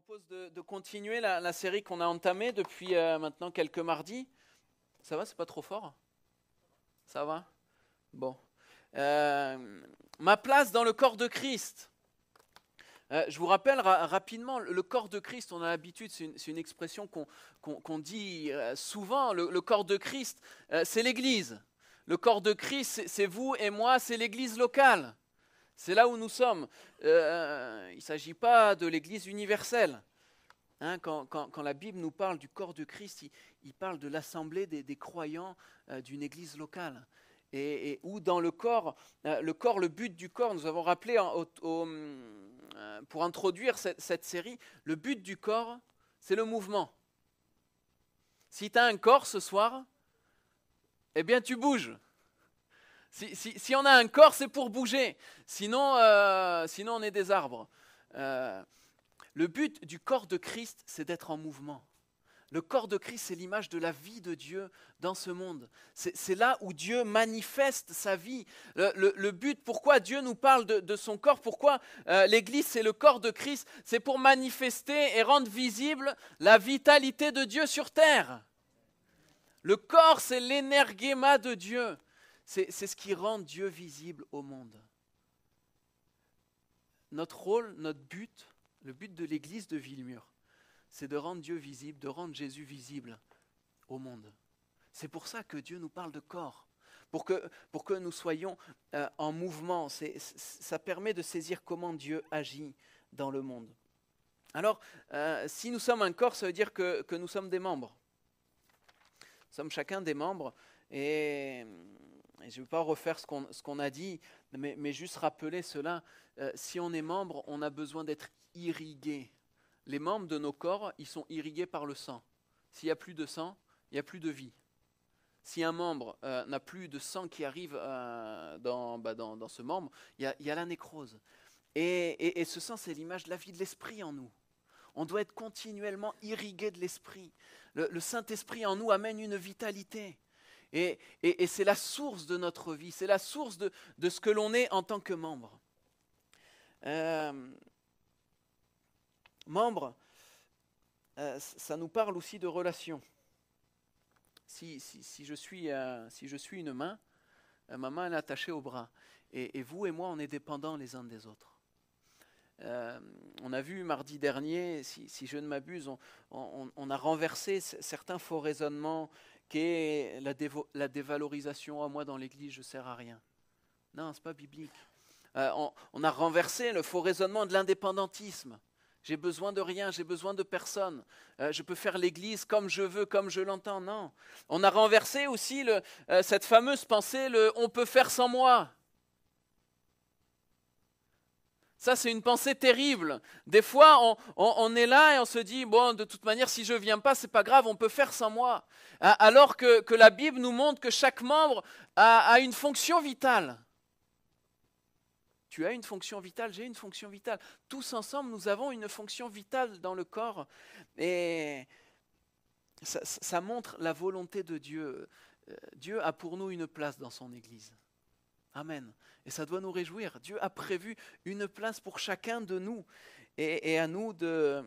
propose de continuer la série qu'on a entamée depuis maintenant quelques mardis. Ça va, c'est pas trop fort? Ça va? Bon. Ma place dans le corps de Christ. Je vous rappelle rapidement, le corps de Christ, on a l'habitude, c'est une expression qu'on dit souvent, le corps de Christ, c'est l'Église. Le corps de Christ, c'est vous et moi, c'est l'Église locale. C'est là où nous sommes. Il ne s'agit pas de l'Église universelle. Hein, quand la Bible nous parle du corps de Christ, il parle de l'assemblée des croyants d'une Église locale. Et où dans le corps, le but du corps, nous avons rappelé pour introduire cette série, le but du corps, c'est le mouvement. Si tu as un corps ce soir, eh bien tu bouges. Si on a un corps, c'est pour bouger. Sinon on est des arbres. Le but du corps de Christ, c'est d'être en mouvement. Le corps de Christ, c'est l'image de la vie de Dieu dans ce monde. C'est là où Dieu manifeste sa vie. Le but, pourquoi Dieu nous parle de son corps, pourquoi l'Église, c'est le corps de Christ, c'est pour manifester et rendre visible la vitalité de Dieu sur terre. Le corps, c'est l'énergéma de Dieu. C'est ce qui rend Dieu visible au monde. Notre rôle, notre but, le but de l'Église de Villemur, c'est de rendre Dieu visible, de rendre Jésus visible au monde. C'est pour ça que Dieu nous parle de corps, pour que nous soyons en mouvement. Ça permet de saisir comment Dieu agit dans le monde. Alors, si nous sommes un corps, ça veut dire que nous sommes des membres. Nous sommes chacun des membres et je ne vais pas refaire ce qu'on a dit, mais juste rappeler cela. Si on est membre, on a besoin d'être irrigué. Les membres de nos corps, ils sont irrigués par le sang. S'il n'y a plus de sang, il n'y a plus de vie. Si un membre n'a plus de sang qui arrive dans ce membre, il y a la nécrose. Et ce sang, c'est l'image de la vie de l'esprit en nous. On doit être continuellement irrigué de l'esprit. Le Saint-Esprit en nous amène une vitalité. Et c'est la source de notre vie, c'est la source de ce que l'on est en tant que membre. Membre, ça nous parle aussi de relation. Si je suis une main, ma main elle est attachée au bras. Et vous et moi, on est dépendants les uns des autres. On a vu mardi dernier, si je ne m'abuse, on a renversé certains faux raisonnements qu'est la dévalorisation. Oh, moi dans l'église, je ne sers à rien. Non, ce n'est pas biblique. On a renversé le faux raisonnement de l'indépendantisme. J'ai besoin de rien, j'ai besoin de personne. Je peux faire l'église comme je veux, comme je l'entends. Non. On a renversé aussi cette fameuse pensée, on peut faire sans moi. Ça, c'est une pensée terrible. Des fois, on est là et on se dit, bon, de toute manière, si je ne viens pas, ce n'est pas grave, on peut faire sans moi. Alors que la Bible nous montre que chaque membre a une fonction vitale. Tu as une fonction vitale, j'ai une fonction vitale. Tous ensemble, nous avons une fonction vitale dans le corps. Et ça montre la volonté de Dieu. Dieu a pour nous une place dans son Église. Amen. Et ça doit nous réjouir. Dieu a prévu une place pour chacun de nous. Et à nous de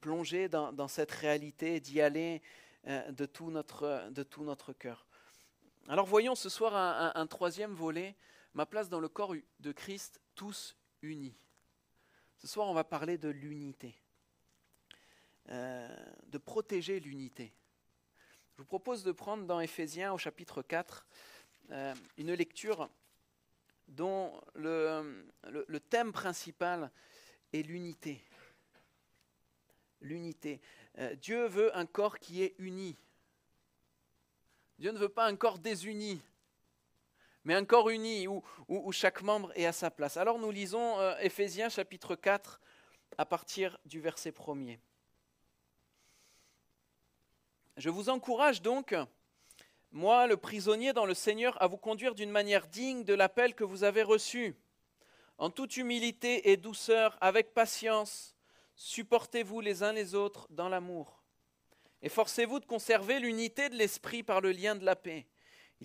plonger dans cette réalité, d'y aller de tout notre cœur. Alors voyons ce soir un troisième volet. Ma place dans le corps de Christ, tous unis. Ce soir, on va parler de l'unité, de protéger l'unité. Je vous propose de prendre dans Éphésiens au chapitre 4 une lecture dont le thème principal est l'unité. L'unité. Dieu veut un corps qui est uni. Dieu ne veut pas un corps désuni, mais un corps uni où chaque membre est à sa place. Alors nous lisons Éphésiens chapitre 4 à partir du verset 1er. Je vous encourage donc, moi le prisonnier dans le Seigneur, à vous conduire d'une manière digne de l'appel que vous avez reçu. En toute humilité et douceur, avec patience, supportez-vous les uns les autres dans l'amour. Efforcez-vous de conserver l'unité de l'esprit par le lien de la paix.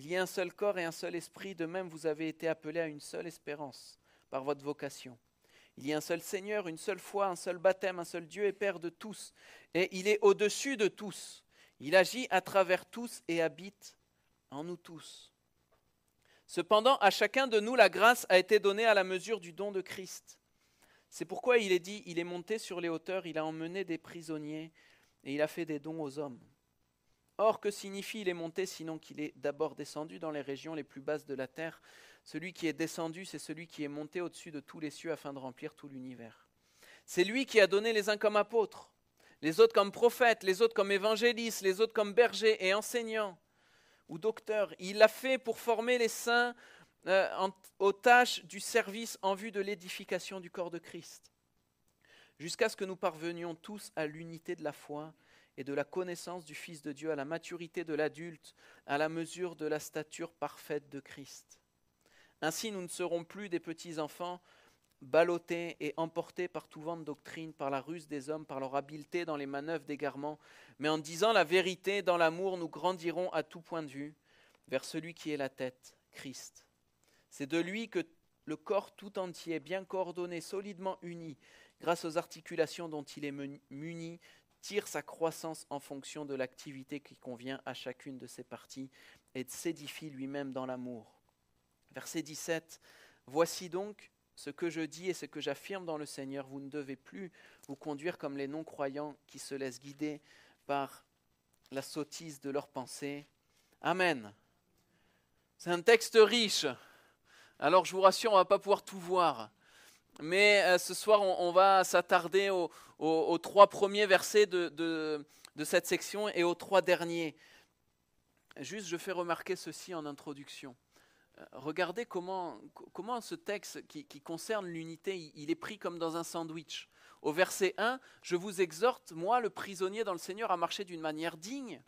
Il y a un seul corps et un seul esprit, de même vous avez été appelés à une seule espérance par votre vocation. Il y a un seul Seigneur, une seule foi, un seul baptême, un seul Dieu et Père de tous. Et il est au-dessus de tous. Il agit à travers tous et habite en nous tous. Cependant, à chacun de nous, la grâce a été donnée à la mesure du don de Christ. C'est pourquoi il est dit, il est monté sur les hauteurs, il a emmené des prisonniers et il a fait des dons aux hommes. Or, que signifie il est monté, sinon qu'il est d'abord descendu dans les régions les plus basses de la terre? Celui qui est descendu, c'est celui qui est monté au-dessus de tous les cieux afin de remplir tout l'univers. C'est lui qui a donné les uns comme apôtres, les autres comme prophètes, les autres comme évangélistes, les autres comme bergers et enseignants ou docteurs. Il l'a fait pour former les saints aux tâches du service en vue de l'édification du corps de Christ, jusqu'à ce que nous parvenions tous à l'unité de la foi et de la connaissance du Fils de Dieu, à la maturité de l'adulte, à la mesure de la stature parfaite de Christ. Ainsi, nous ne serons plus des petits enfants, ballottés et emportés par tout vent de doctrine, par la ruse des hommes, par leur habileté dans les manœuvres d'égarement, mais en disant la vérité dans l'amour, nous grandirons à tout point de vue vers celui qui est la tête, Christ. C'est de lui que le corps tout entier, bien coordonné, solidement uni, grâce aux articulations dont il est muni, tire sa croissance en fonction de l'activité qui convient à chacune de ses parties et s'édifie lui-même dans l'amour. Verset 17, « Voici donc ce que je dis et ce que j'affirme dans le Seigneur, vous ne devez plus vous conduire comme les non-croyants qui se laissent guider par la sottise de leurs pensées. » Amen. C'est un texte riche. Alors je vous rassure, on ne va pas pouvoir tout voir. Mais ce soir, on va s'attarder aux 3 premiers versets de cette section et aux 3 derniers. Juste, je fais remarquer ceci en introduction. Regardez comment ce texte qui concerne l'unité, il est pris comme dans un sandwich. Au verset 1, « Je vous exhorte, moi, le prisonnier dans le Seigneur, à marcher d'une manière digne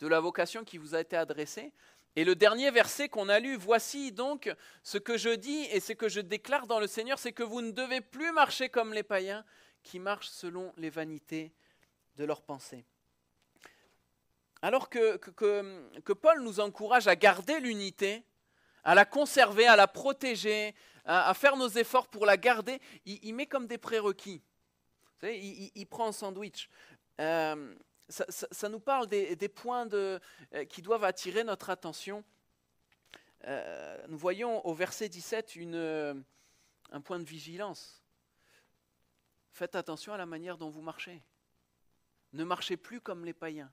de la vocation qui vous a été adressée. » Et le dernier verset qu'on a lu, « Voici donc ce que je dis et ce que je déclare dans le Seigneur, c'est que vous ne devez plus marcher comme les païens qui marchent selon les vanités de leurs pensées. » Alors que Paul nous encourage à garder l'unité, à la conserver, à la protéger, à faire nos efforts pour la garder, il met comme des prérequis. Vous savez, il prend un sandwich. Ça nous parle des points qui doivent attirer notre attention. Nous voyons au verset 17 un point de vigilance. Faites attention à la manière dont vous marchez. Ne marchez plus comme les païens.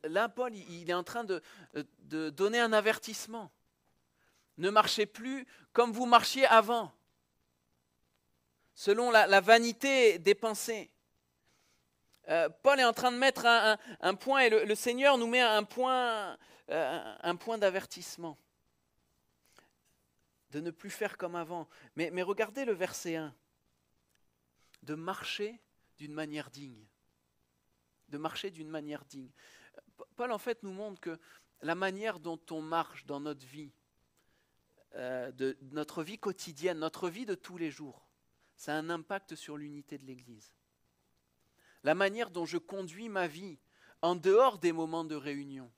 Là, Paul, il est en train de donner un avertissement. Ne marchez plus comme vous marchiez avant, selon la vanité des pensées. Paul est en train de mettre un point, et le Seigneur nous met un point d'avertissement, de ne plus faire comme avant. Mais regardez le verset 1, de marcher d'une manière digne. De marcher d'une manière digne. Paul, en fait, nous montre que la manière dont on marche dans notre vie, de notre vie quotidienne, notre vie de tous les jours, ça a un impact sur l'unité de l'Église. La manière dont je conduis ma vie en dehors des moments de réunion,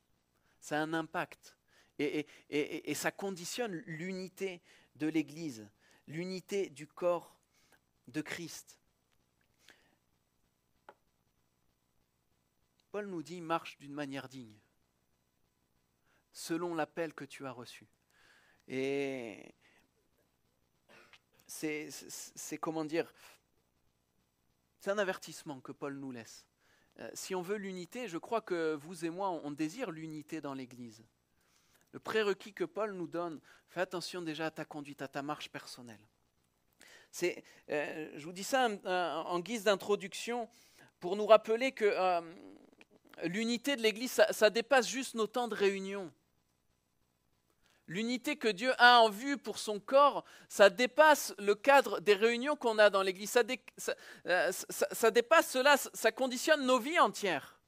ça a un impact. Et ça conditionne l'unité de l'Église, l'unité du corps de Christ. Paul nous dit, marche d'une manière digne, selon l'appel que tu as reçu. Et c'est comment dire, c'est un avertissement que Paul nous laisse. Si on veut l'unité, je crois que vous et moi, on désire l'unité dans l'Église. Le prérequis que Paul nous donne, fais attention déjà à ta conduite, à ta marche personnelle. Je vous dis ça en guise d'introduction pour nous rappeler que l'unité de l'Église, ça dépasse juste nos temps de réunion. L'unité que Dieu a en vue pour son corps, ça dépasse le cadre des réunions qu'on a dans l'Église. Ça dépasse cela, ça conditionne nos vies entières.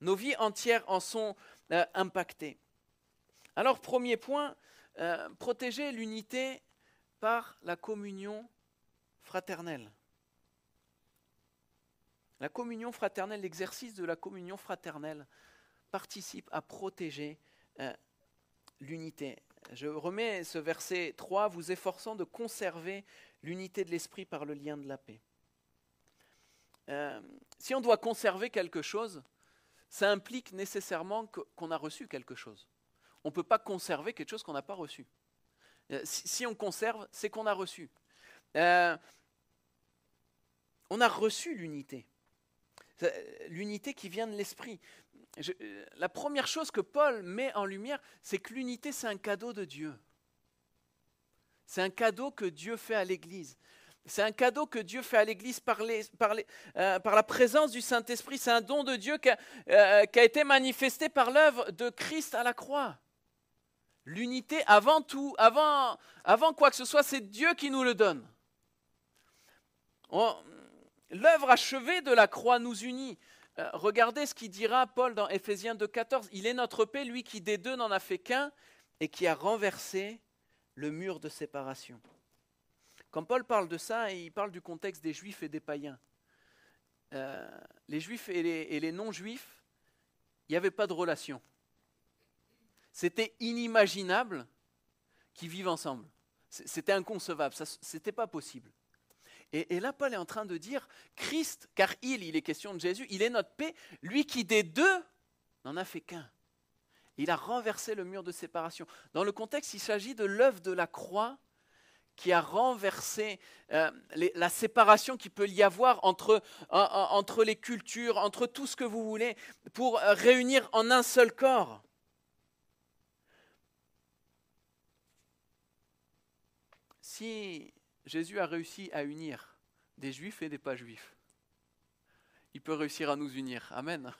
Nos vies entières en sont impactées. Alors, premier point, protéger l'unité par la communion fraternelle. La communion fraternelle, l'exercice de la communion fraternelle participe à protéger l'unité. Je remets ce verset 3, vous efforçant de conserver l'unité de l'esprit par le lien de la paix. Si on doit conserver quelque chose, ça implique nécessairement qu'on a reçu quelque chose. On ne peut pas conserver quelque chose qu'on n'a pas reçu. Si on conserve, c'est qu'on a reçu. On a reçu l'unité. L'unité qui vient de l'esprit. La première chose que Paul met en lumière, c'est que l'unité, c'est un cadeau de Dieu. C'est un cadeau que Dieu fait à l'Église. C'est un cadeau que Dieu fait à l'Église par la présence du Saint-Esprit. C'est un don de Dieu qui a été manifesté par l'œuvre de Christ à la croix. L'unité, avant tout, avant quoi que ce soit, c'est Dieu qui nous le donne. L'œuvre achevée de la croix nous unit. Regardez ce qu'il dira Paul dans Éphésiens 2,14. Il est notre paix, lui qui des deux n'en a fait qu'un et qui a renversé le mur de séparation. Quand Paul parle de ça, il parle du contexte des Juifs et des païens. Les Juifs et les non-Juifs, il n'y avait pas de relation. C'était inimaginable qu'ils vivent ensemble. C'était inconcevable, ce n'était pas possible. Et là, Paul est en train de dire, Christ, car il est question de Jésus, il est notre paix, lui qui des deux n'en a fait qu'un. Il a renversé le mur de séparation. Dans le contexte, il s'agit de l'œuvre de la croix qui a renversé la séparation qu'il peut y avoir entre les cultures, entre tout ce que vous voulez, pour réunir en un seul corps. Si Jésus a réussi à unir des juifs et des pas juifs, il peut réussir à nous unir. Amen.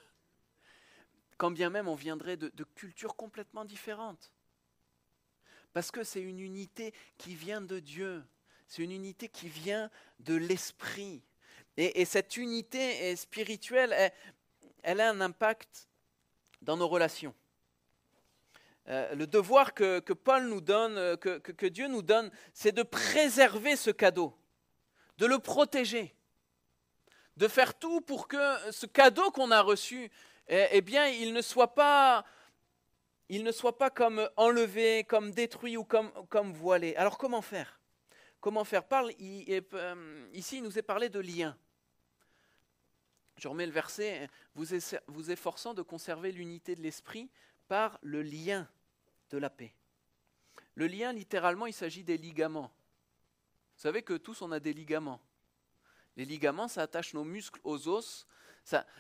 Quand bien même on viendrait de cultures complètement différentes. Parce que c'est une unité qui vient de Dieu. C'est une unité qui vient de l'esprit. Et cette unité spirituelle, elle a un impact dans nos relations. Le devoir que Paul nous donne, que Dieu nous donne, c'est de préserver ce cadeau, de le protéger, de faire tout pour que ce cadeau qu'on a reçu, eh bien, il ne soit pas comme enlevé, comme détruit ou comme voilé. Alors comment faire ? Comment faire ? Ici, il nous est parlé de lien. Je remets le verset, vous efforçant de conserver l'unité de l'esprit par le lien de la paix. Le lien, littéralement, il s'agit des ligaments. Vous savez que tous, on a des ligaments. Les ligaments, ça attache nos muscles aux os.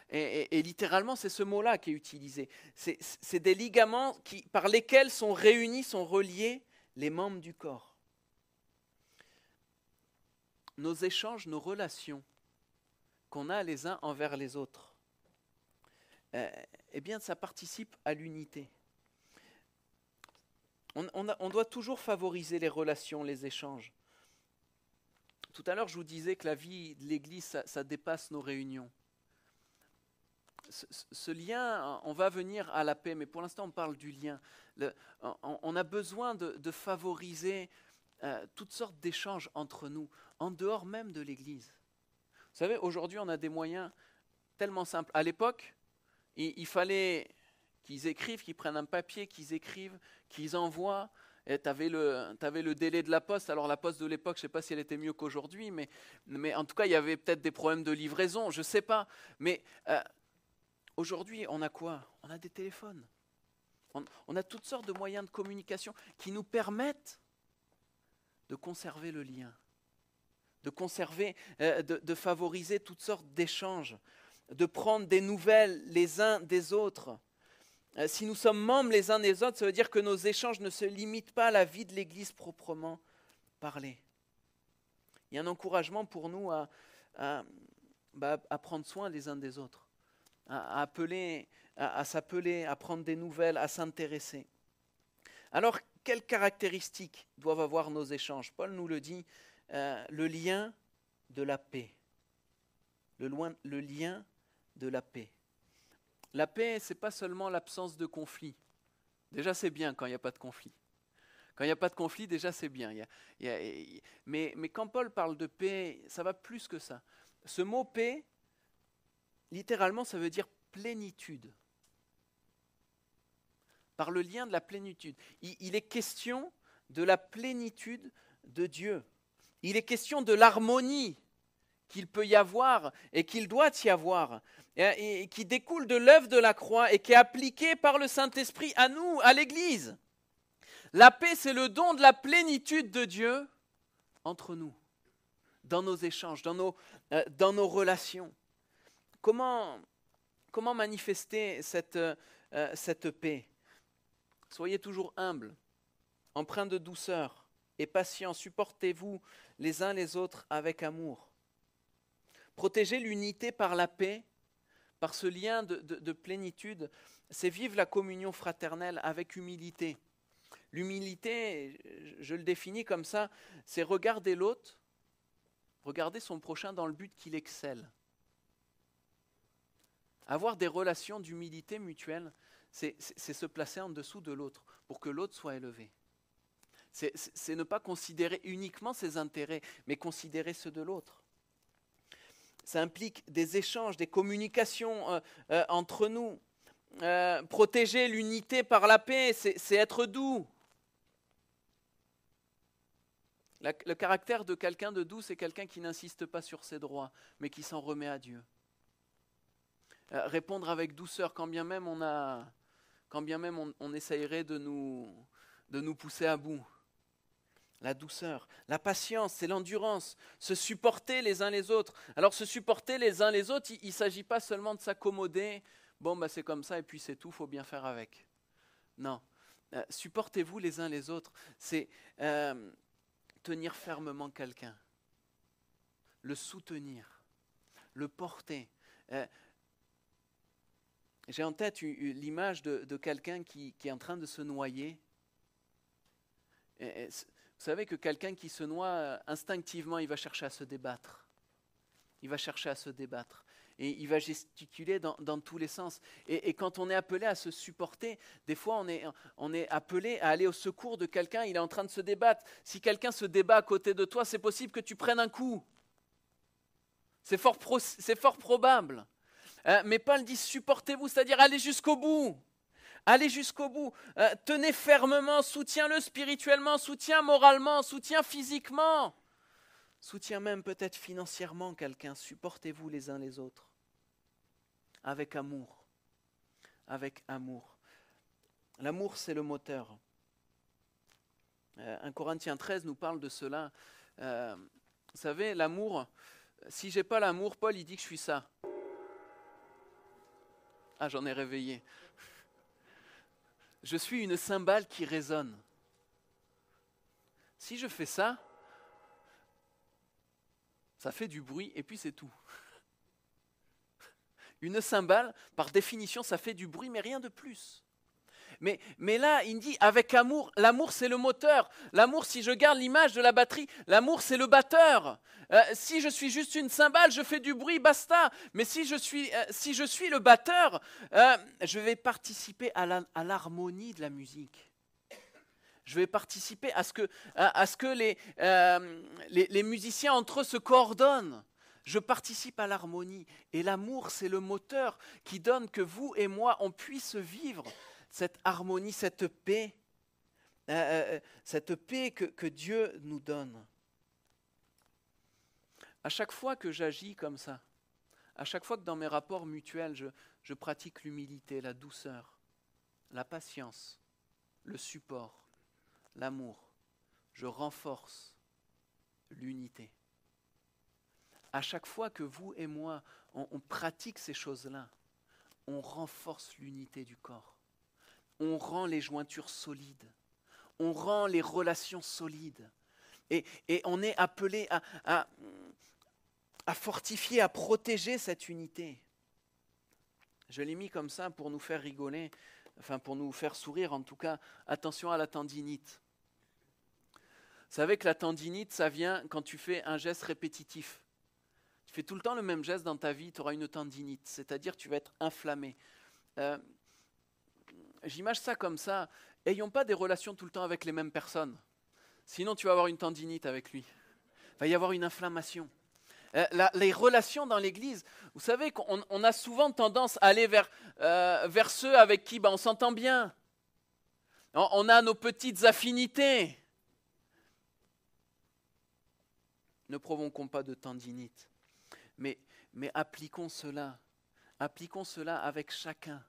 Et littéralement, c'est ce mot-là qui est utilisé. C'est des ligaments par lesquels sont réunis, sont reliés les membres du corps. Nos échanges, nos relations qu'on a les uns envers les autres, eh bien, ça participe à l'unité. On doit toujours favoriser les relations, les échanges. Tout à l'heure, je vous disais que la vie de l'Église, ça dépasse nos réunions. Ce lien, on va venir à la paix, mais pour l'instant, on parle du lien. On a besoin de favoriser toutes sortes d'échanges entre nous, en dehors même de l'Église. Vous savez, aujourd'hui, on a des moyens tellement simples. À l'époque, il fallait qu'ils écrivent, qu'ils prennent un papier, qu'ils écrivent, qu'ils envoient. Tu avais le délai de la poste. Alors la poste de l'époque, je ne sais pas si elle était mieux qu'aujourd'hui, mais en tout cas, il y avait peut-être des problèmes de livraison, je ne sais pas. Mais aujourd'hui, on a quoi ? On a des téléphones. On a toutes sortes de moyens de communication qui nous permettent de conserver le lien, de conserver, de favoriser toutes sortes d'échanges, de prendre des nouvelles les uns des autres. Si nous sommes membres les uns des autres, ça veut dire que nos échanges ne se limitent pas à la vie de l'Église proprement parlée. Il y a un encouragement pour nous à prendre soin les uns des autres, à s'appeler, à prendre des nouvelles, à s'intéresser. Alors, quelles caractéristiques doivent avoir nos échanges ? Paul nous le dit, le lien de la paix. Le lien de la paix. La paix, ce n'est pas seulement l'absence de conflit. Déjà, c'est bien quand il n'y a pas de conflit. Quand il n'y a pas de conflit, déjà, c'est bien. Mais quand Paul parle de paix, ça va plus que ça. Ce mot paix, littéralement, ça veut dire plénitude. par le lien de la plénitude. Il est question de la plénitude de Dieu. Il est question de l'harmonie qu'il peut y avoir et qu'il doit y avoir, et qui découle de l'œuvre de la croix et qui est appliquée par le Saint-Esprit à nous, à l'Église. La paix, c'est le don de la plénitude de Dieu entre nous, dans nos échanges, dans nos relations. Comment manifester cette paix? Soyez toujours humbles, empreints de douceur et patients. Supportez-vous les uns les autres avec amour. Protéger l'unité par la paix, par ce lien de plénitude, c'est vivre la communion fraternelle avec humilité. L'humilité, je le définis comme ça, c'est regarder l'autre, regarder son prochain dans le but qu'il excelle. Avoir des relations d'humilité mutuelle, c'est se placer en dessous de l'autre pour que l'autre soit élevé. C'est ne pas considérer uniquement ses intérêts, mais considérer ceux de l'autre. Ça implique des échanges, des communications entre nous. Protéger l'unité par la paix, c'est être doux. Le caractère de quelqu'un de doux, c'est quelqu'un qui n'insiste pas sur ses droits, mais qui s'en remet à Dieu. Répondre avec douceur, quand bien même on essayerait de nous pousser à bout. La douceur, la patience, c'est l'endurance, se supporter les uns les autres. Alors se supporter les uns les autres, il ne s'agit pas seulement de s'accommoder, c'est comme ça et puis c'est tout, il faut bien faire avec. Non, supportez-vous les uns les autres, c'est tenir fermement quelqu'un, le soutenir, le porter. J'ai en tête l'image de quelqu'un qui est en train de se noyer. Vous savez que quelqu'un qui se noie, instinctivement, il va chercher à se débattre. Il va chercher à se débattre. Et il va gesticuler dans tous les sens. Et quand on est appelé à se supporter, des fois on est appelé à aller au secours de quelqu'un, il est en train de se débattre. Si quelqu'un se débat à côté de toi, c'est possible que tu prennes un coup. C'est fort probable. Mais Paul dit supportez-vous, c'est-à-dire allez jusqu'au bout. Allez jusqu'au bout, tenez fermement, soutiens-le spirituellement, soutiens moralement, soutiens physiquement, soutiens même peut-être financièrement quelqu'un, supportez-vous les uns les autres, avec amour, avec amour. L'amour, c'est le moteur. 1 Corinthiens 13 nous parle de cela. Vous savez, l'amour, si j'ai pas l'amour, Paul il dit que je suis ça. Ah, j'en ai réveillé. Je suis une cymbale qui résonne. Si je fais ça, ça fait du bruit et puis c'est tout. Une cymbale, par définition, ça fait du bruit, mais rien de plus. Mais là, il dit avec amour, l'amour c'est le moteur. L'amour, si je garde l'image de la batterie, l'amour c'est le batteur. Si je suis juste une cymbale, je fais du bruit, basta. Mais si je suis le batteur, je vais participer à l'harmonie de la musique. Je vais participer à ce que les musiciens entre eux se coordonnent. Je participe à l'harmonie. Et l'amour, c'est le moteur qui donne que vous et moi, on puisse vivre cette harmonie, cette paix que Dieu nous donne. À chaque fois que j'agis comme ça, à chaque fois que dans mes rapports mutuels, je pratique l'humilité, la douceur, la patience, le support, l'amour, je renforce l'unité. À chaque fois que vous et moi, on pratique ces choses-là, on renforce l'unité du corps. On rend les jointures solides. On rend les relations solides. Et on est appelé à fortifier, à protéger cette unité. Je l'ai mis comme ça pour nous faire rigoler, enfin pour nous faire sourire en tout cas. Attention à la tendinite. Vous savez que la tendinite, ça vient quand tu fais un geste répétitif. Tu fais tout le temps le même geste dans ta vie, tu auras une tendinite, c'est-à-dire tu vas être inflammé. J'imagine ça comme ça, ayons pas des relations tout le temps avec les mêmes personnes, sinon tu vas avoir une tendinite avec lui, il va y avoir une inflammation. Les relations dans l'église, vous savez qu'on a souvent tendance à aller vers ceux avec qui on s'entend bien. On a nos petites affinités. Ne provoquons pas de tendinite. Mais appliquons cela avec chacun.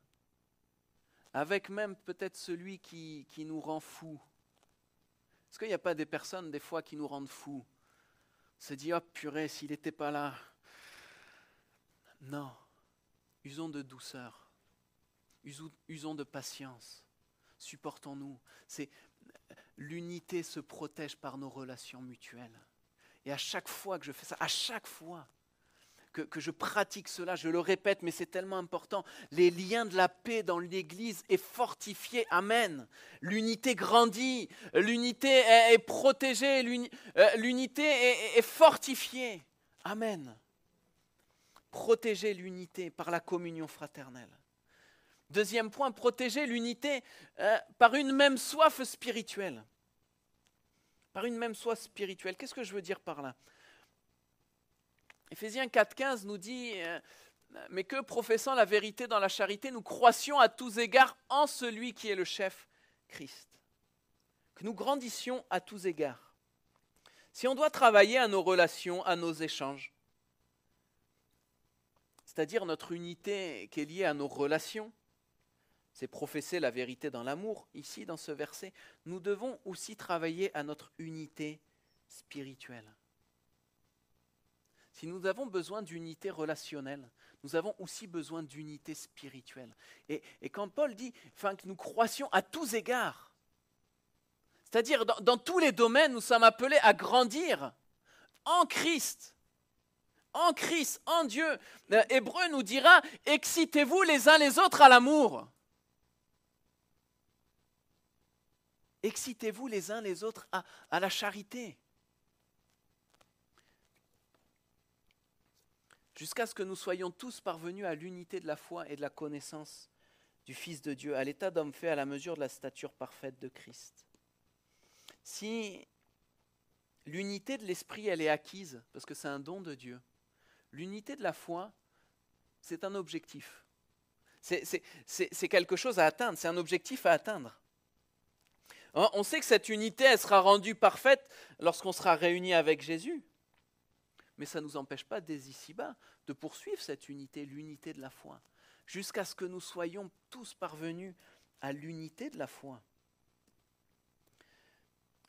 Avec même peut-être celui qui nous rend fous. Est-ce qu'il n'y a pas des personnes des fois qui nous rendent fous? On se dit, oh purée, s'il n'était pas là. Non, usons de douceur, usons de patience, supportons-nous. L'unité se protège par nos relations mutuelles. Et à chaque fois que je fais ça, à chaque fois que je pratique cela, je le répète, mais c'est tellement important, les liens de la paix dans l'Église est fortifié. Amen. L'unité grandit, l'unité est protégée, l'unité est fortifiée. Amen. Protéger l'unité par la communion fraternelle. Deuxième point, protéger l'unité par une même soif spirituelle. Par une même soif spirituelle. Qu'est-ce que je veux dire par là? Éphésiens 4,15 nous dit mais que, professant la vérité dans la charité, nous croissions à tous égards en celui qui est le chef, Christ. Que nous grandissions à tous égards. Si on doit travailler à nos relations, à nos échanges, c'est-à-dire notre unité qui est liée à nos relations, c'est professer la vérité dans l'amour, ici dans ce verset, nous devons aussi travailler à notre unité spirituelle. Si nous avons besoin d'unité relationnelle, nous avons aussi besoin d'unité spirituelle. Et quand Paul dit que nous croissions à tous égards, c'est-à-dire dans tous les domaines, nous sommes appelés à grandir en Christ, en Dieu. Hébreu nous dira, excitez-vous les uns les autres à l'amour. Excitez-vous les uns les autres à la charité. Jusqu'à ce que nous soyons tous parvenus à l'unité de la foi et de la connaissance du Fils de Dieu, à l'état d'homme fait à la mesure de la stature parfaite de Christ. Si l'unité de l'esprit, elle est acquise, parce que c'est un don de Dieu, l'unité de la foi, c'est un objectif. C'est quelque chose à atteindre, c'est un objectif à atteindre. On sait que cette unité, elle sera rendue parfaite lorsqu'on sera réunis avec Jésus. Mais ça ne nous empêche pas, dès ici-bas, de poursuivre cette unité, l'unité de la foi, jusqu'à ce que nous soyons tous parvenus à l'unité de la foi.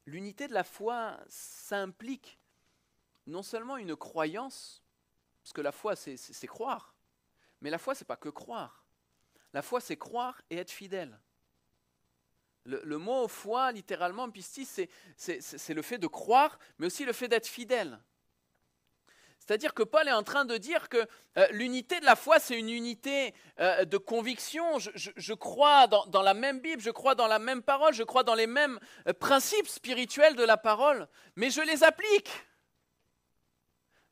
L'unité de la foi, ça implique non seulement une croyance, parce que la foi, c'est croire, mais la foi, c'est pas que croire. La foi, c'est croire et être fidèle. Le mot foi, littéralement, pistis, c'est le fait de croire, mais aussi le fait d'être fidèle. C'est-à-dire que Paul est en train de dire que l'unité de la foi, c'est une unité de conviction. Je crois dans la même Bible, je crois dans la même parole, je crois dans les mêmes principes spirituels de la parole, mais je les applique.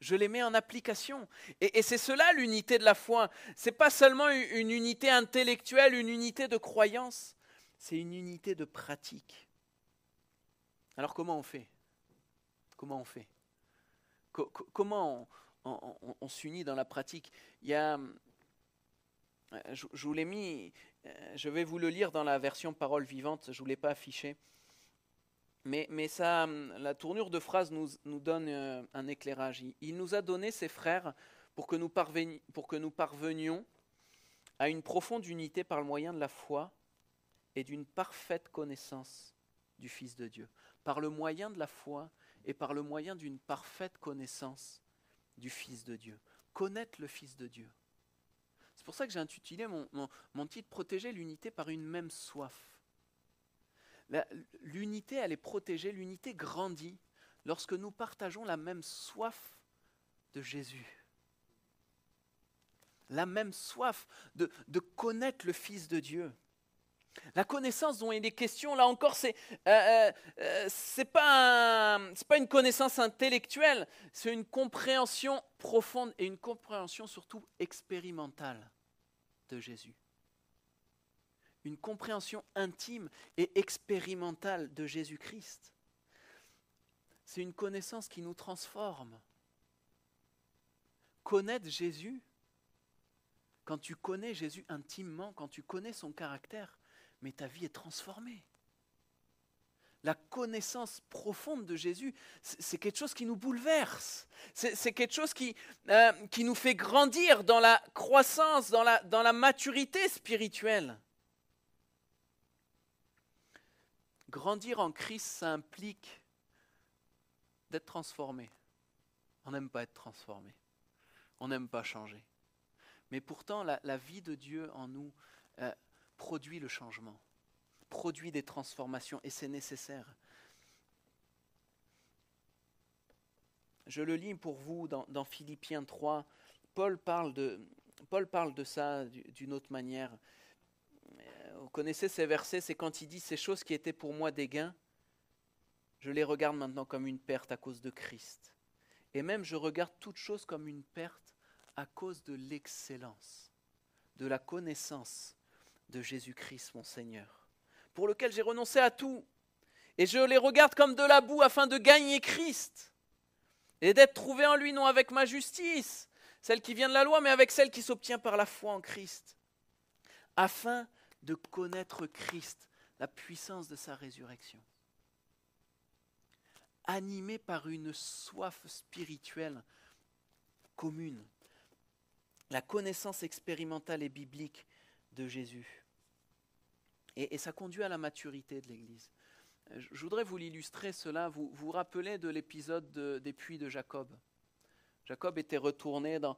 Je les mets en application. Et c'est cela l'unité de la foi. Ce n'est pas seulement une unité intellectuelle, une unité de croyance, c'est une unité de pratique. Alors comment on fait? Comment on fait? Comment on s'unit dans la pratique? Il y a, je vous l'ai mis, je vais vous le lire dans la version parole vivante, je ne vous l'ai pas affiché. Mais ça, la tournure de phrase nous donne un éclairage. Il nous a donné, ses frères, pour que nous parvenions à une profonde unité par le moyen de la foi et d'une parfaite connaissance du Fils de Dieu. Par le moyen de la foi et par le moyen d'une parfaite connaissance du Fils de Dieu. Connaître le Fils de Dieu. C'est pour ça que j'ai intitulé mon titre « Protéger l'unité par une même soif ». L'unité, elle est protégée, l'unité grandit lorsque nous partageons la même soif de Jésus. La même soif de connaître le Fils de Dieu. La connaissance dont il est question, là encore, c'est pas une connaissance intellectuelle, c'est une compréhension profonde et une compréhension surtout expérimentale de Jésus. Une compréhension intime et expérimentale de Jésus-Christ. C'est une connaissance qui nous transforme. Connaître Jésus, quand tu connais Jésus intimement, quand tu connais son caractère, mais ta vie est transformée. la connaissance profonde de Jésus, c'est quelque chose qui nous bouleverse. C'est quelque chose qui nous fait grandir dans la croissance, dans la maturité spirituelle. Grandir en Christ, ça implique d'être transformé. On n'aime pas être transformé. On n'aime pas changer. Mais pourtant, la vie de Dieu en nous produit le changement, produit des transformations, et c'est nécessaire. Je le lis pour vous dans Philippiens 3. Paul parle de ça d'une autre manière. Vous connaissez ces versets, c'est quand il dit « Ces choses qui étaient pour moi des gains, je les regarde maintenant comme une perte à cause de Christ. Et même je regarde toutes choses comme une perte à cause de l'excellence, de la connaissance de Jésus-Christ mon Seigneur, pour lequel j'ai renoncé à tout. Et je les regarde comme de la boue afin de gagner Christ et d'être trouvé en lui, non avec ma justice, celle qui vient de la loi, mais avec celle qui s'obtient par la foi en Christ, afin de connaître Christ, la puissance de sa résurrection. Animé par une soif spirituelle commune, la connaissance expérimentale et biblique de Jésus. Et ça conduit à la maturité de l'Église. Je voudrais vous l'illustrer cela. Vous vous rappelez de l'épisode des puits de Jacob. Jacob était retourné dans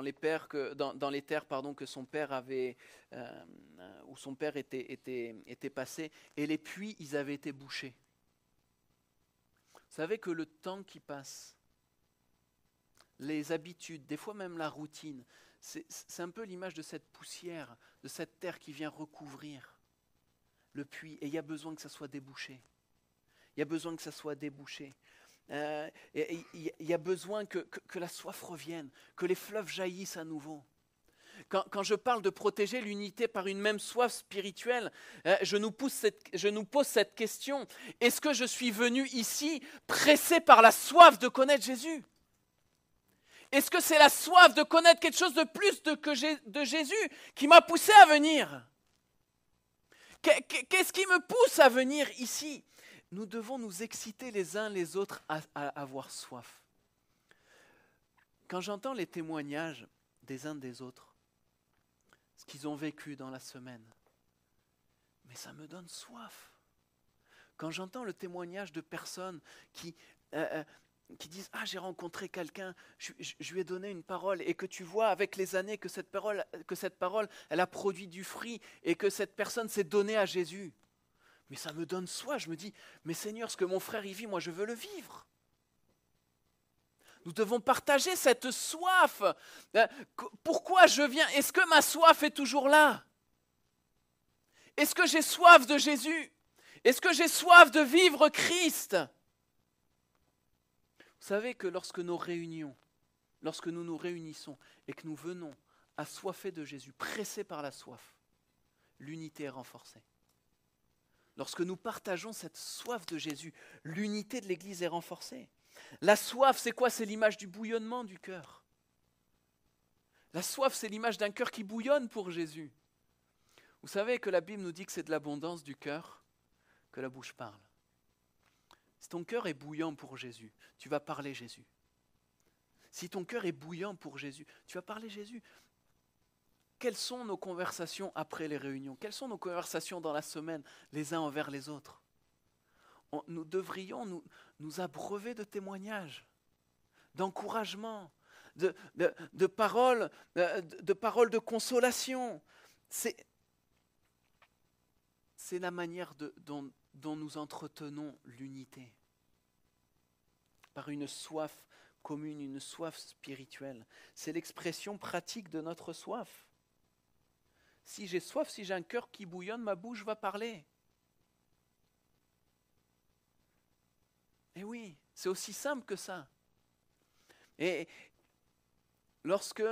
les terres que son père avait, où son père était passé, et les puits, ils avaient été bouchés. Vous savez que le temps qui passe, les habitudes, des fois même la routine, c'est un peu l'image de cette poussière, de cette terre qui vient recouvrir le puits, et il y a besoin que ça soit débouché. Il y a besoin que ça soit débouché. Il y a besoin que la soif revienne, que les fleuves jaillissent à nouveau. Quand je parle de protéger l'unité par une même soif spirituelle, je nous pose cette question. Est-ce que je suis venu ici pressé par la soif de connaître Jésus ? Est-ce que c'est la soif de connaître quelque chose de plus de Jésus qui m'a poussé à venir ? Qu'est-ce qui me pousse à venir ici ? Nous devons nous exciter les uns les autres à avoir soif. Quand j'entends les témoignages des uns des autres, ce qu'ils ont vécu dans la semaine, mais ça me donne soif. Quand j'entends le témoignage de personnes qui disent « Ah, j'ai rencontré quelqu'un, je lui ai donné une parole » et que tu vois avec les années que cette parole, elle a produit du fruit et que cette personne s'est donnée à Jésus. Mais ça me donne soif, je me dis « Mais Seigneur, ce que mon frère y vit, moi je veux le vivre ». Nous devons partager cette soif. Pourquoi je viens ? Est-ce que ma soif est toujours là ? Est-ce que j'ai soif de Jésus ? Est-ce que j'ai soif de vivre Christ ? Vous savez que lorsque nous nous réunissons et que nous venons assoiffés de Jésus, pressés par la soif, l'unité est renforcée. Lorsque nous partageons cette soif de Jésus, l'unité de l'Église est renforcée. La soif, c'est quoi ? C'est l'image du bouillonnement du cœur. La soif, c'est l'image d'un cœur qui bouillonne pour Jésus. Vous savez que la Bible nous dit que c'est de l'abondance du cœur que la bouche parle. Si ton cœur est bouillant pour Jésus, tu vas parler Jésus. Si ton cœur est bouillant pour Jésus, tu vas parler Jésus. Quelles sont nos conversations après les réunions ? Quelles sont nos conversations dans la semaine, les uns envers les autres ? Nous devrions nous abreuver de témoignages, d'encouragement, de paroles de consolation. C'est la manière dont nous entretenons l'unité. Par une soif commune, une soif spirituelle. C'est l'expression pratique de notre soif. Si j'ai soif, si j'ai un cœur qui bouillonne, ma bouche va parler. Et oui, c'est aussi simple que ça. Et lorsque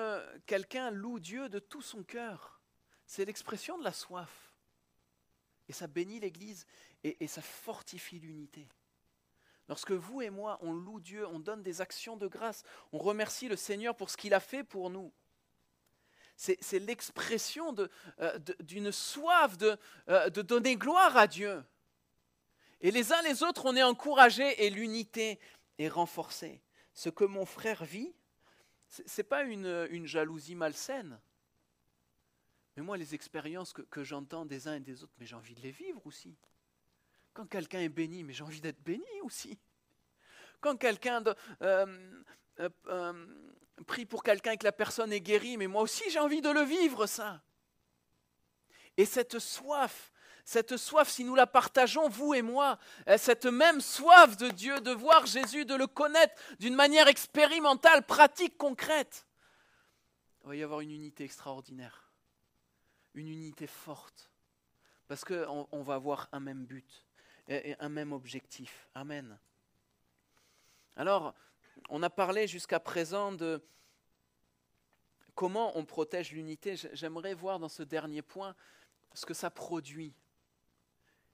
quelqu'un loue Dieu de tout son cœur, c'est l'expression de la soif. Et ça bénit l'Église et ça fortifie l'unité. Lorsque vous et moi, on loue Dieu, on donne des actions de grâce, on remercie le Seigneur pour ce qu'il a fait pour nous. C'est l'expression d'une soif de donner gloire à Dieu. Et les uns les autres, on est encouragés et l'unité est renforcée. Ce que mon frère vit, ce n'est pas une jalousie malsaine. Mais moi, les expériences que j'entends des uns et des autres, mais j'ai envie de les vivre aussi. Quand quelqu'un est béni, mais j'ai envie d'être béni aussi. Quand quelqu'un prie pour quelqu'un et que la personne est guérie, mais moi aussi j'ai envie de le vivre, ça. Et cette soif, si nous la partageons, vous et moi, cette même soif de Dieu, de voir Jésus, de le connaître d'une manière expérimentale, pratique, concrète, il va y avoir une unité extraordinaire, une unité forte, parce qu'on va avoir un même but et un même objectif. Amen. Alors, on a parlé jusqu'à présent de comment on protège l'unité. J'aimerais voir dans ce dernier point ce que ça produit.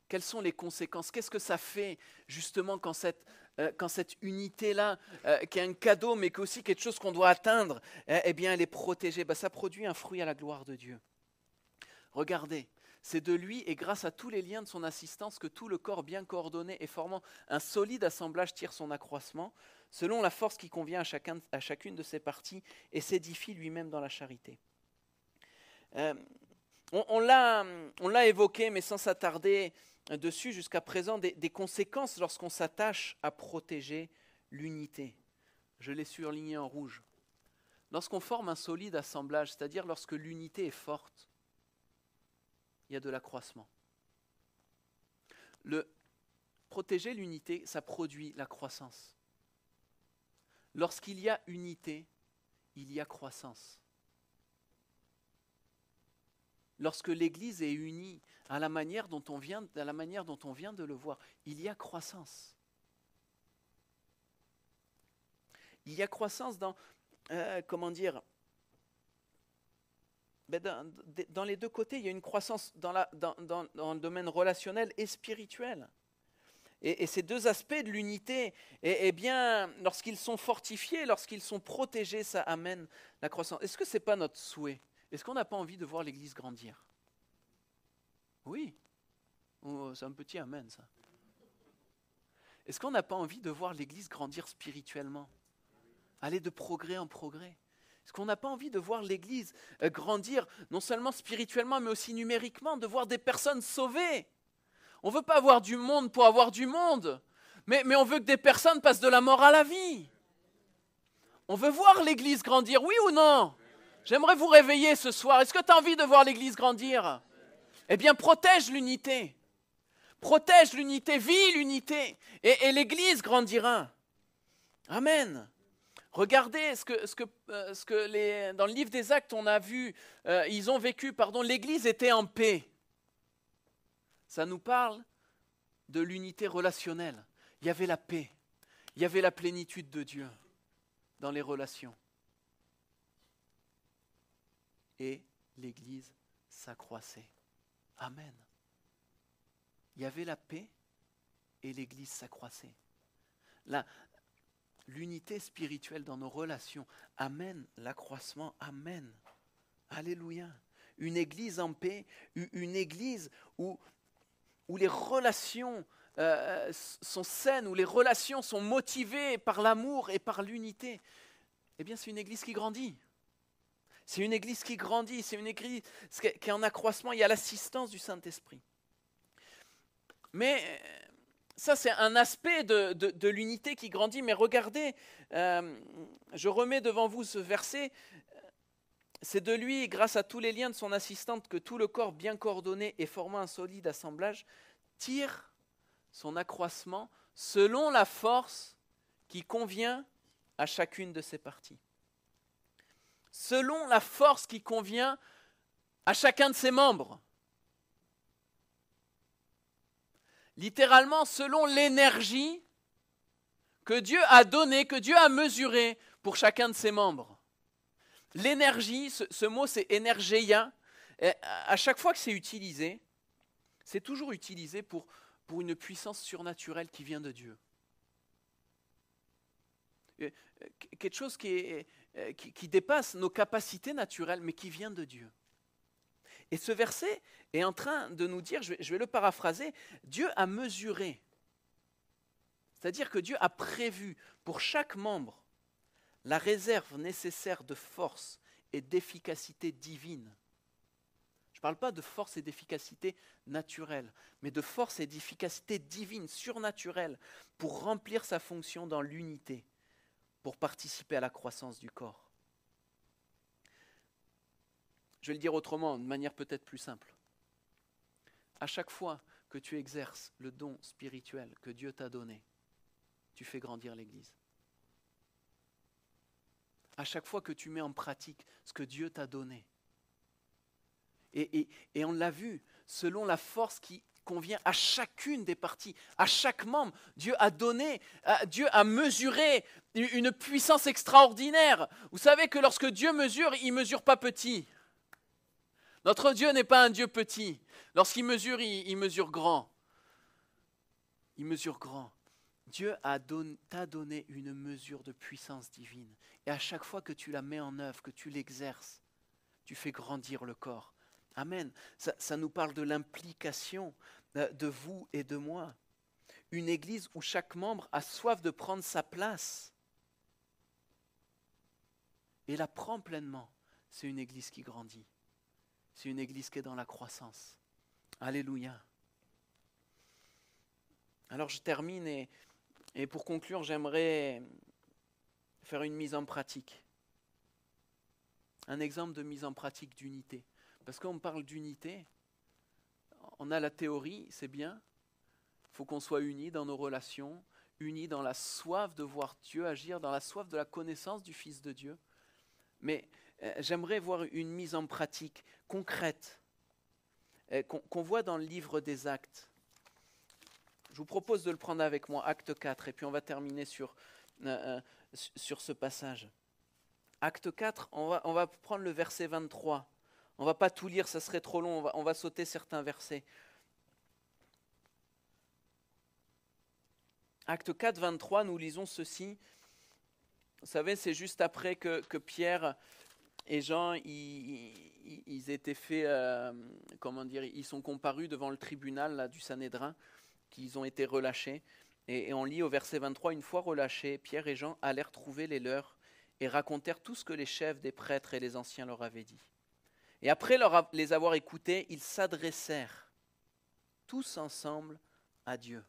Quelles sont les conséquences? Qu'est-ce que ça fait justement quand cette unité-là, qui est un cadeau mais qui est aussi quelque chose qu'on doit atteindre, eh bien elle est protégée? Ça produit un fruit à la gloire de Dieu. Regardez, c'est de lui et grâce à tous les liens de son assistance que tout le corps bien coordonné et formant un solide assemblage tire son accroissement, selon la force qui convient à chacune de ses parties et s'édifie lui-même dans la charité. On l'a évoqué, mais sans s'attarder dessus jusqu'à présent, des conséquences lorsqu'on s'attache à protéger l'unité. Je l'ai surligné en rouge. Lorsqu'on forme un solide assemblage, c'est-à-dire lorsque l'unité est forte, il y a de l'accroissement. Protéger l'unité, ça produit la croissance. Lorsqu'il y a unité, il y a croissance. Lorsque l'Église est unie à la manière dont on vient de le voir, il y a croissance. Il y a croissance dans, dans les deux côtés, il y a une croissance dans le domaine relationnel et spirituel. Et ces deux aspects de l'unité, bien, lorsqu'ils sont fortifiés, lorsqu'ils sont protégés, ça amène la croissance. Est-ce que ce n'est pas notre souhait? Est-ce qu'on n'a pas envie de voir l'Église grandir? Oui. Oh, c'est un petit amen, ça. Est-ce qu'on n'a pas envie de voir l'Église grandir spirituellement? Aller de progrès en progrès? Est-ce qu'on n'a pas envie de voir l'Église grandir, non seulement spirituellement, mais aussi numériquement, de voir des personnes sauvées? On ne veut pas avoir du monde pour avoir du monde, mais on veut que des personnes passent de la mort à la vie. On veut voir l'Église grandir, oui ou non? J'aimerais vous réveiller ce soir. Est-ce que tu as envie de voir l'Église grandir? Eh bien, protège l'unité. Protège l'unité, vis l'unité, et l'Église grandira. Amen. Regardez dans le livre des Actes, on a vu, ils ont vécu, l'Église était en paix. Ça nous parle de l'unité relationnelle. Il y avait la paix, il y avait la plénitude de Dieu dans les relations. Et l'Église s'accroissait. Amen. Il y avait la paix et l'Église s'accroissait. L'unité spirituelle dans nos relations amène l'accroissement. Amen. Alléluia. Une Église en paix, une Église où les relations sont saines, où les relations sont motivées par l'amour et par l'unité, eh bien c'est une Église qui grandit. C'est une Église qui grandit, c'est une Église qui est en accroissement, il y a l'assistance du Saint-Esprit. Mais ça, c'est un aspect de l'unité qui grandit. Mais regardez, je remets devant vous ce verset. C'est de lui, grâce à tous les liens de son assistante, que tout le corps bien coordonné et formant un solide assemblage tire son accroissement selon la force qui convient à chacune de ses parties. Selon la force qui convient à chacun de ses membres. Littéralement, selon l'énergie que Dieu a donnée, que Dieu a mesurée pour chacun de ses membres. L'énergie, ce mot c'est énergeia, à chaque fois que c'est utilisé, c'est toujours utilisé pour une puissance surnaturelle qui vient de Dieu. Quelque chose qui dépasse nos capacités naturelles, mais qui vient de Dieu. Et ce verset est en train de nous dire, je vais le paraphraser, Dieu a mesuré C'est-à-dire que Dieu a prévu pour chaque membre la réserve nécessaire de force et d'efficacité divine. Je ne parle pas de force et d'efficacité naturelle, mais de force et d'efficacité divine, surnaturelle, pour remplir sa fonction dans l'unité, pour participer à la croissance du corps. Je vais le dire autrement, de manière peut-être plus simple. À chaque fois que tu exerces le don spirituel que Dieu t'a donné, tu fais grandir l'Église. À chaque fois que tu mets en pratique ce que Dieu t'a donné. Et on l'a vu, selon la force qui convient à chacune des parties, à chaque membre, Dieu a donné, Dieu a mesuré une puissance extraordinaire. Vous savez que lorsque Dieu mesure, il ne mesure pas petit. Notre Dieu n'est pas un Dieu petit. Lorsqu'il mesure, il mesure grand. Il mesure grand. Dieu t'a donné une mesure de puissance divine. Et à chaque fois que tu la mets en œuvre, que tu l'exerces, tu fais grandir le corps. Amen. Ça nous parle de l'implication de vous et de moi. Une église où chaque membre a soif de prendre sa place et la prend pleinement. C'est une église qui grandit. C'est une église qui est dans la croissance. Alléluia. Alors je termine et pour conclure, j'aimerais faire une mise en pratique. Un exemple de mise en pratique d'unité. Parce qu'on parle d'unité, on a la théorie, c'est bien. Il faut qu'on soit unis dans nos relations, unis dans la soif de voir Dieu agir, dans la soif de la connaissance du Fils de Dieu. Mais j'aimerais voir une mise en pratique concrète qu'on voit dans le livre des Actes. Je vous propose de le prendre avec moi, Acte 4, et puis on va terminer sur ce passage. Acte 4, on va prendre le verset 23. On ne va pas tout lire, ça serait trop long, on va sauter certains versets. Acte 4, 23, nous lisons ceci. Vous savez, c'est juste après que Pierre et Jean, ils étaient faits, ils sont comparus devant le tribunal là, du Sanhédrin, qu'ils ont été relâchés. Et on lit au verset 23, une fois relâchés, Pierre et Jean allèrent trouver les leurs et racontèrent tout ce que les chefs des prêtres et les anciens leur avaient dit. Et après les avoir écoutés, ils s'adressèrent tous ensemble à Dieu.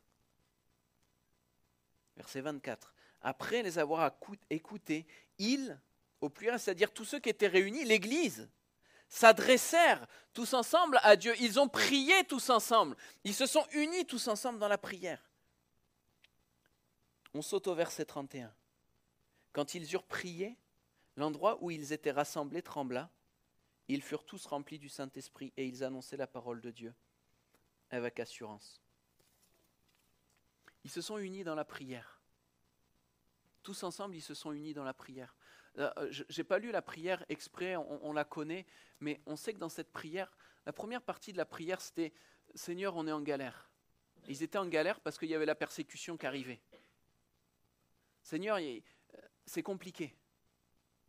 Verset 24. Après les avoir écoutés, ils, au pluriel, c'est-à-dire tous ceux qui étaient réunis, l'Église, s'adressèrent tous ensemble à Dieu. Ils ont prié tous ensemble. Ils se sont unis tous ensemble dans la prière. On saute au verset 31. Quand ils eurent prié, l'endroit où ils étaient rassemblés trembla. Ils furent tous remplis du Saint-Esprit et ils annonçaient la parole de Dieu avec assurance. Ils se sont unis dans la prière. Tous ensemble, ils se sont unis dans la prière. Je n'ai pas lu la prière exprès, on la connaît, mais on sait que dans cette prière, la première partie de la prière, c'était « Seigneur, on est en galère ». Ils étaient en galère parce qu'il y avait la persécution qui arrivait. Seigneur, c'est compliqué.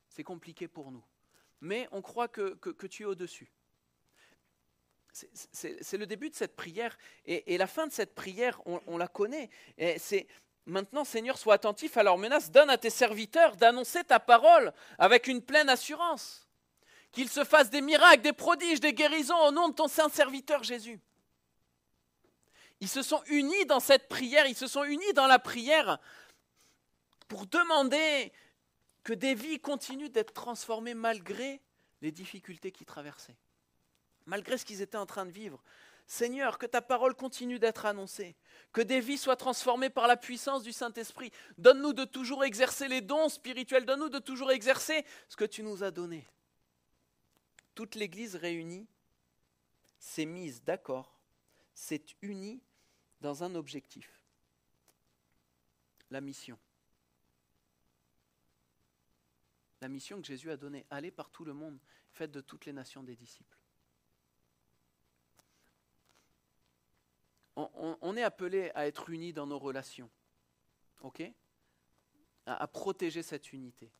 C'est compliqué pour nous. Mais on croit que tu es au-dessus. C'est le début de cette prière. Et la fin de cette prière, on la connaît. Et c'est maintenant, Seigneur, sois attentif à leurs menaces. Donne à tes serviteurs d'annoncer ta parole avec une pleine assurance. Qu'ils se fassent des miracles, des prodiges, des guérisons au nom de ton saint serviteur Jésus. Ils se sont unis dans cette prière. Ils se sont unis dans la prière pour demander que des vies continuent d'être transformées malgré les difficultés qu'ils traversaient, malgré ce qu'ils étaient en train de vivre. Seigneur, que ta parole continue d'être annoncée, que des vies soient transformées par la puissance du Saint-Esprit. Donne-nous de toujours exercer les dons spirituels, donne-nous de toujours exercer ce que tu nous as donné. Toute l'Église réunie s'est mise d'accord, s'est unie dans un objectif, la mission. La mission que Jésus a donnée, allez par tout le monde, faites de toutes les nations des disciples. On est appelé à être unis dans nos relations, ok ? À protéger cette unité,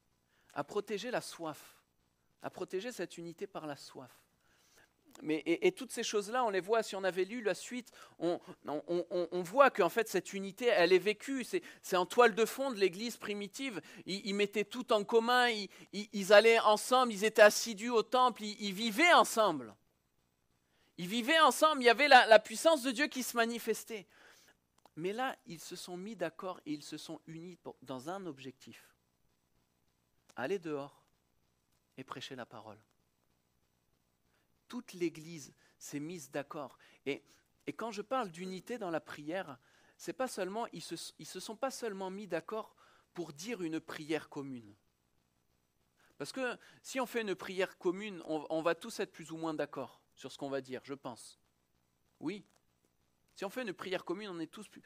à protéger la soif, à protéger cette unité par la soif. et toutes ces choses-là, on les voit, si on avait lu la suite, on voit qu'en fait cette unité, elle est vécue. C'est en toile de fond de l'Église primitive. Ils mettaient tout en commun, ils allaient ensemble, ils étaient assidus au temple, ils vivaient ensemble. Ils vivaient ensemble, il y avait la puissance de Dieu qui se manifestait. Mais là, ils se sont mis d'accord et ils se sont unis dans un objectif. Aller dehors et prêcher la parole. Toute l'Église s'est mise d'accord. Et quand je parle d'unité dans la prière, c'est pas seulement, ils se sont pas seulement mis d'accord pour dire une prière commune. Parce que si on fait une prière commune, on va tous être plus ou moins d'accord sur ce qu'on va dire, je pense. Oui. Si on fait une prière commune, on est tous plus...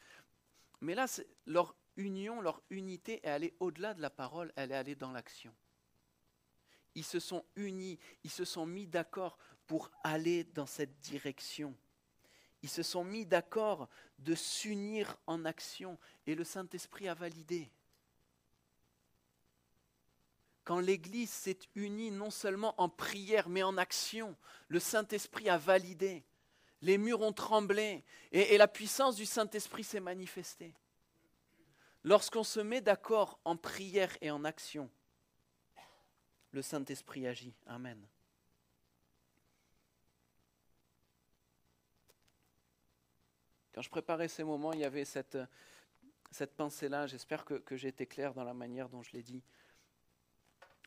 Mais là, leur union, leur unité est allée au-delà de la parole, elle est allée dans l'action. Ils se sont unis, ils se sont mis d'accord pour aller dans cette direction. Ils se sont mis d'accord de s'unir en action et le Saint-Esprit a validé. Quand l'Église s'est unie non seulement en prière mais en action, le Saint-Esprit a validé. Les murs ont tremblé et la puissance du Saint-Esprit s'est manifestée. Lorsqu'on se met d'accord en prière et en action, le Saint-Esprit agit. Amen. Quand je préparais ces moments, il y avait cette pensée-là. J'espère que j'ai été clair dans la manière dont je l'ai dit.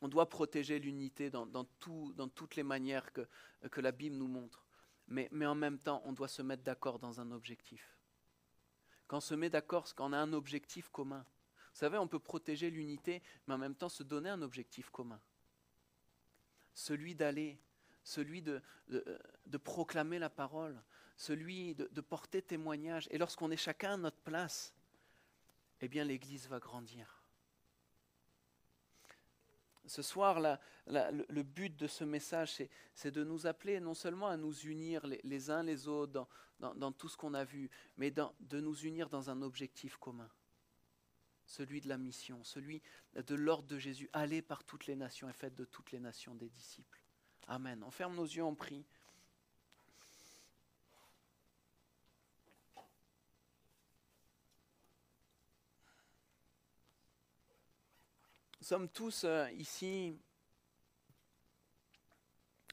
On doit protéger l'unité dans toutes les manières que la Bible nous montre. Mais en même temps, on doit se mettre d'accord dans un objectif. Quand on se met d'accord, c'est quand on a un objectif commun. Vous savez, on peut protéger l'unité, mais en même temps se donner un objectif commun. Celui d'aller, celui de proclamer la parole, celui de porter témoignage. Et lorsqu'on est chacun à notre place, eh bien l'Église va grandir. Ce soir, le but de ce message, c'est de nous appeler non seulement à nous unir les uns les autres dans tout ce qu'on a vu, mais de nous unir dans un objectif commun. Celui de la mission, celui de l'ordre de Jésus. Allez par toutes les nations et faites de toutes les nations des disciples. Amen. On ferme nos yeux, on prie. Nous sommes tous ici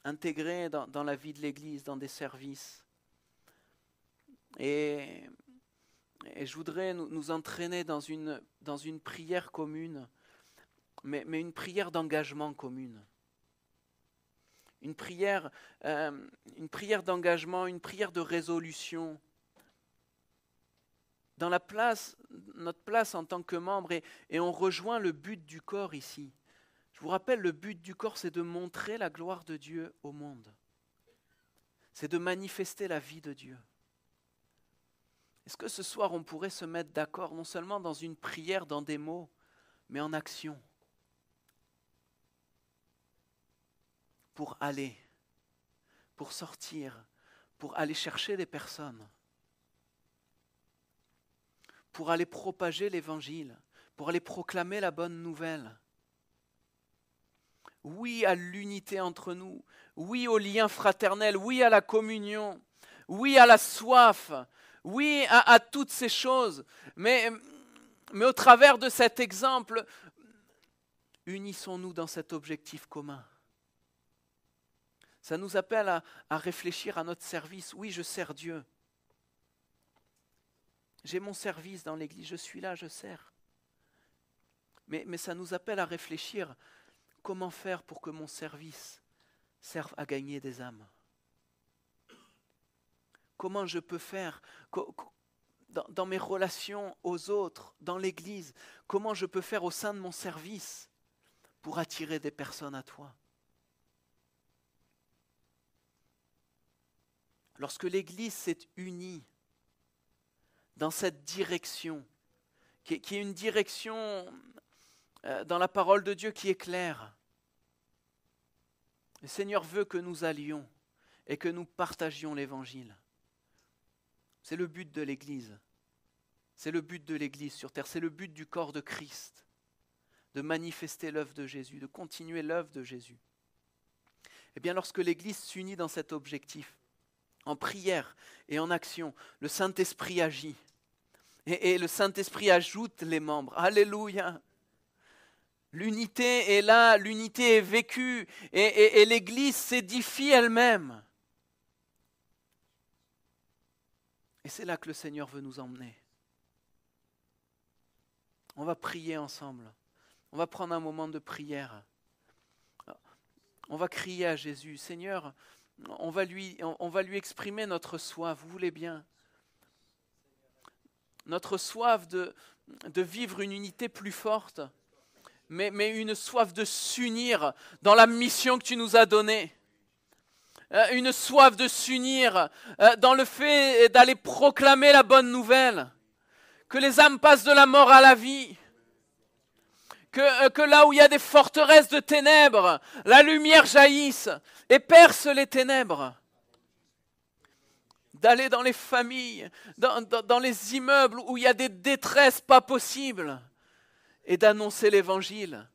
intégrés dans la vie de l'Église, dans des services. Et je voudrais nous entraîner dans une prière commune, mais une prière d'engagement commune. Une prière d'engagement, une prière de résolution. Dans notre place en tant que membre, et on rejoint le but du corps ici. Je vous rappelle, le but du corps, c'est de montrer la gloire de Dieu au monde. C'est de manifester la vie de Dieu. Est-ce que ce soir, on pourrait se mettre d'accord, non seulement dans une prière, dans des mots, mais en action, pour aller, pour sortir, pour aller chercher les personnes, pour aller propager l'Évangile, pour aller proclamer la bonne nouvelle. Oui à l'unité entre nous, oui au lien fraternel, oui à la communion, oui à la soif, oui à toutes ces choses. Mais au travers de cet exemple, unissons-nous dans cet objectif commun. Ça nous appelle à réfléchir à notre service. Oui, je sers Dieu. J'ai mon service dans l'Église, je suis là, je sers. Mais ça nous appelle à réfléchir, comment faire pour que mon service serve à gagner des âmes? Comment je peux faire dans mes relations aux autres, dans l'Église, comment je peux faire au sein de mon service pour attirer des personnes à toi? Lorsque l'Église s'est unie dans cette direction, qui est une direction dans la parole de Dieu qui est claire, le Seigneur veut que nous allions et que nous partagions l'Évangile. C'est le but de l'Église. C'est le but de l'Église sur terre. C'est le but du corps de Christ, de manifester l'œuvre de Jésus, de continuer l'œuvre de Jésus. Eh bien, lorsque l'Église s'unit dans cet objectif, en prière et en action, le Saint-Esprit agit. Et le Saint-Esprit ajoute les membres. Alléluia! L'unité est là, l'unité est vécue, et l'Église s'édifie elle-même. Et c'est là que le Seigneur veut nous emmener. On va prier ensemble. On va prendre un moment de prière. On va crier à Jésus. Seigneur, on va lui exprimer notre soif. Vous voulez bien? Notre soif de vivre une unité plus forte, mais une soif de s'unir dans la mission que tu nous as donnée. Une soif de s'unir dans le fait d'aller proclamer la bonne nouvelle. Que les âmes passent de la mort à la vie. Que là où il y a des forteresses de ténèbres, la lumière jaillisse et perce les ténèbres. D'aller dans les familles, dans les immeubles où il y a des détresses pas possibles et d'annoncer l'évangile.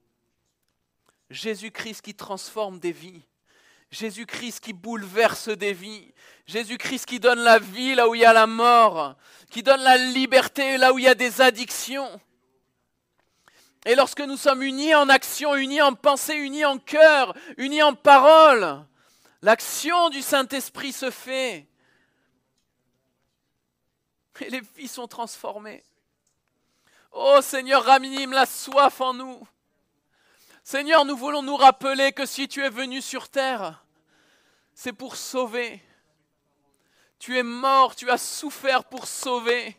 Jésus-Christ qui transforme des vies. Jésus-Christ qui bouleverse des vies. Jésus-Christ qui donne la vie là où il y a la mort. Qui donne la liberté là où il y a des addictions. Et lorsque nous sommes unis en action, unis en pensée, unis en cœur, unis en parole, l'action du Saint-Esprit se fait. Et les vies sont transformées. Oh Seigneur, ranime la soif en nous. Seigneur, nous voulons nous rappeler que si tu es venu sur terre, c'est pour sauver. Tu es mort, tu as souffert pour sauver.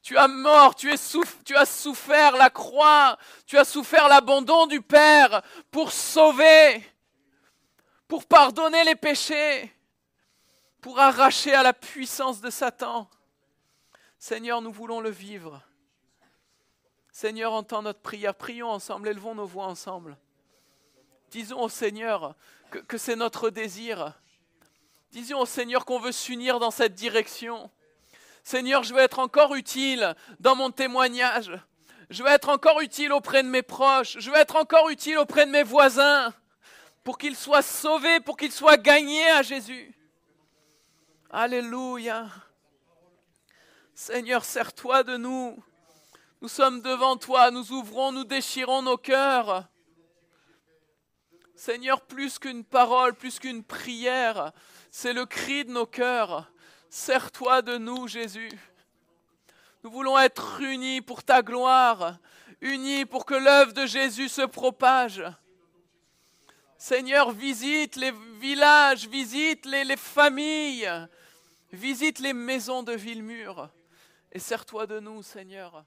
Tu as mort, tu as souffert la croix, tu as souffert l'abandon du Père pour sauver, pour pardonner les péchés, pour arracher à la puissance de Satan. Seigneur, nous voulons le vivre. Seigneur, entends notre prière. Prions ensemble, élevons nos voix ensemble. Disons au Seigneur que c'est notre désir. Disons au Seigneur qu'on veut s'unir dans cette direction. Seigneur, je veux être encore utile dans mon témoignage. Je veux être encore utile auprès de mes proches. Je veux être encore utile auprès de mes voisins. Pour qu'ils soient sauvés, pour qu'ils soient gagnés à Jésus. Alléluia. Seigneur, sers-toi de nous. Nous sommes devant toi, nous ouvrons, nous déchirons nos cœurs. Seigneur, plus qu'une parole, plus qu'une prière, c'est le cri de nos cœurs. Sers-toi de nous, Jésus. Nous voulons être unis pour ta gloire, unis pour que l'œuvre de Jésus se propage. Seigneur, visite les villages, visite les familles, visite les maisons de Villemur et sers-toi de nous, Seigneur.